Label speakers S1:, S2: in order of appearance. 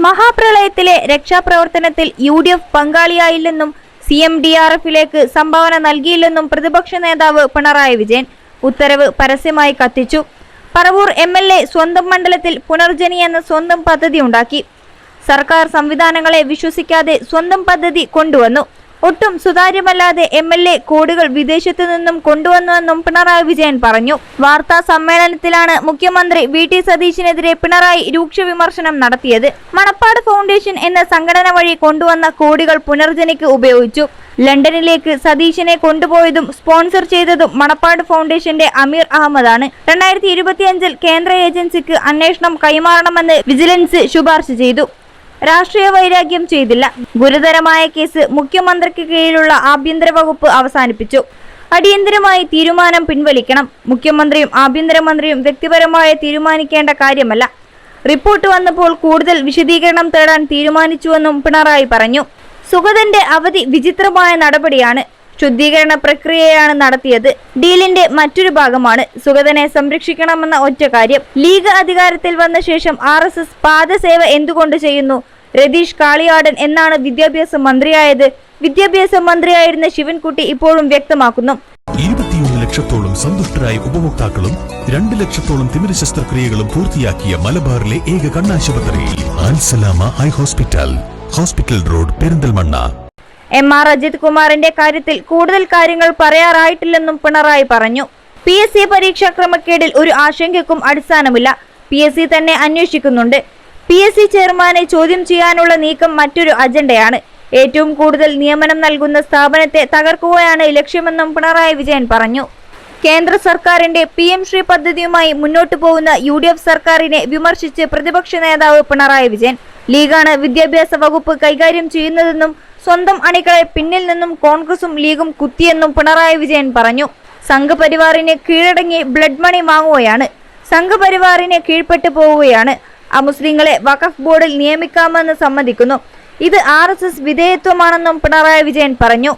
S1: മഹാപ്രളയത്തിലെ രക്ഷാപ്രവർത്തനത്തിൽ UDF പങ്കാളിയായില്ലെന്നും CMDRFിലേക്ക് സംഭാവന നൽകിയില്ലെന്നും പ്രതിപക്ഷ നേതാവ് പിണറായി വിജയൻ ഉത്തരവ് പരസ്യമായി കത്തിച്ചു. പറവൂർ MLA സ്വന്തം മണ്ഡലത്തിൽ പുനർജനി എന്ന സ്വന്തം പദ്ധതി ഉണ്ടാക്കി. സർക്കാർ സംവിധാനങ്ങളെ വിശ്വസിക്കാതെ സ്വന്തം പദ്ധതി കൊണ്ടുവന്നു. ഒട്ടും സുതാര്യമല്ലാതെ MLA കോടികൾ വിദേശത്തു നിന്നും കൊണ്ടുവന്നുവെന്നും പിണറായി വിജയൻ പറഞ്ഞു. വാർത്താ സമ്മേളനത്തിലാണ് മുഖ്യമന്ത്രി VT സതീശിനെതിരെ പിണറായി രൂക്ഷ വിമർശനം നടത്തിയത്. മണപ്പാട് ഫൗണ്ടേഷൻ എന്ന സംഘടന വഴി കൊണ്ടുവന്ന കോടികൾ പുനർജനിക്ക് ഉപയോഗിച്ചു. ലണ്ടനിലേക്ക് സതീശിനെ കൊണ്ടുപോയതും സ്പോൺസർ ചെയ്തതും മണപ്പാട് ഫൗണ്ടേഷന്റെ അമീർ അഹമ്മദാണ്. 2025 കേന്ദ്ര ഏജൻസിക്ക് അന്വേഷണം കൈമാറണമെന്ന് വിജിലൻസ് ശുപാർശ ചെയ്തു. രാഷ്ട്രീയ വൈരാഗ്യം ചെയ്തില്ല. ഗുരുതരമായ കേസ് മുഖ്യമന്ത്രിക്ക് കീഴിലുള്ള ആഭ്യന്തര വകുപ്പ് അവസാനിപ്പിച്ചു. അടിയന്തരമായി തീരുമാനം പിൻവലിക്കണം. മുഖ്യമന്ത്രിയും ആഭ്യന്തരമന്ത്രിയും വ്യക്തിപരമായി തീരുമാനിക്കേണ്ട കാര്യമല്ല. റിപ്പോർട്ട് വന്നപ്പോൾ കൂടുതൽ വിശദീകരണം തേടാൻ തീരുമാനിച്ചുവെന്നും പിണറായി പറഞ്ഞു. സുഗതന്റെ അവധി വിചിത്രമായ നടപടിയാണ്. ശുദ്ധീകരണ പ്രക്രിയയാണ് നടത്തിയത്. ഡീലിന്റെ മറ്റൊരു ഭാഗമാണ്. സുഗതനെ സംരക്ഷിക്കണമെന്ന ഒറ്റ കാര്യം. ലീഗ് അധികാരത്തിൽ വന്ന ശേഷം RSS പാദസേവ എന്തുകൊണ്ട് ചെയ്യുന്നു? രതീഷ് കാളിയാടൻ എന്നാണ് വിദ്യാഭ്യാസ മന്ത്രിയായത്. വിദ്യാഭ്യാസ മന്ത്രിയായിരുന്ന ശിവൻകുട്ടി ഇപ്പോഴും വ്യക്തമാക്കുന്നു.
S2: 21 ലക്ഷത്തോളം സന്തുഷ്ടരായ ഉപഭോക്താക്കളും 2 ലക്ഷത്തോളം തിമിര ശസ്ത്രക്രിയകളും പൂർത്തിയാക്കിയ മലബാറിലെ ഏക കണ്ണാശുപത്രി Al Salama eye hospital, hospital road, Perinthalmanna.
S1: MR Ajith കുമാറിന്റെ കാര്യത്തിൽ കൂടുതൽ കാര്യങ്ങൾ പറയാറായിട്ടില്ലെന്നും പിണറായി പറഞ്ഞു. PSC പരീക്ഷാ ക്രമക്കേടിൽ ഒരു ആശങ്കയ്ക്കും അടിസ്ഥാനമില്ല. PSC തന്നെ അന്വേഷിക്കുന്നുണ്ട്. PSC ചെയർമാനെ ചോദ്യം ചെയ്യാനുള്ള നീക്കം മറ്റൊരു അജണ്ടയാണ്. ഏറ്റവും കൂടുതൽ നിയമനം നൽകുന്ന സ്ഥാപനത്തെ തകർക്കുകയാണ് ലക്ഷ്യമെന്നും പിണറായി വിജയൻ പറഞ്ഞു. കേന്ദ്ര സർക്കാരിന്റെ PM ശ്രീ പദ്ധതിയുമായി മുന്നോട്ടു പോകുന്ന UDF സർക്കാരിനെ വിമർശിച്ച് പ്രതിപക്ഷ നേതാവ് പിണറായി വിജയൻ ലീഗാണ് വിദ്യാഭ്യാസ വകുപ്പ് കൈകാര്യം ചെയ്യുന്നതെന്നും സ്വന്തം അണികളെ പിന്നിൽ നിന്നും കോൺഗ്രസും ലീഗും കുത്തിയെന്നും പിണറായി വിജയൻ പറഞ്ഞു. സംഘപരിവാറിന് കീഴടങ്ങി ബ്ലഡ് മണി വാങ്ങുകയാണ്. സംഘപരിവാറിന് കീഴ്പ്പെട്ടു പോവുകയാണ്. അമുസ്ലിങ്ങളെ വഖഫ് ബോർഡിൽ നിയമിക്കാമെന്ന് സമ്മതിക്കുന്നു. ഇത് RSS വിധേയത്വമാണെന്നും പിണറായി വിജയൻ പറഞ്ഞു.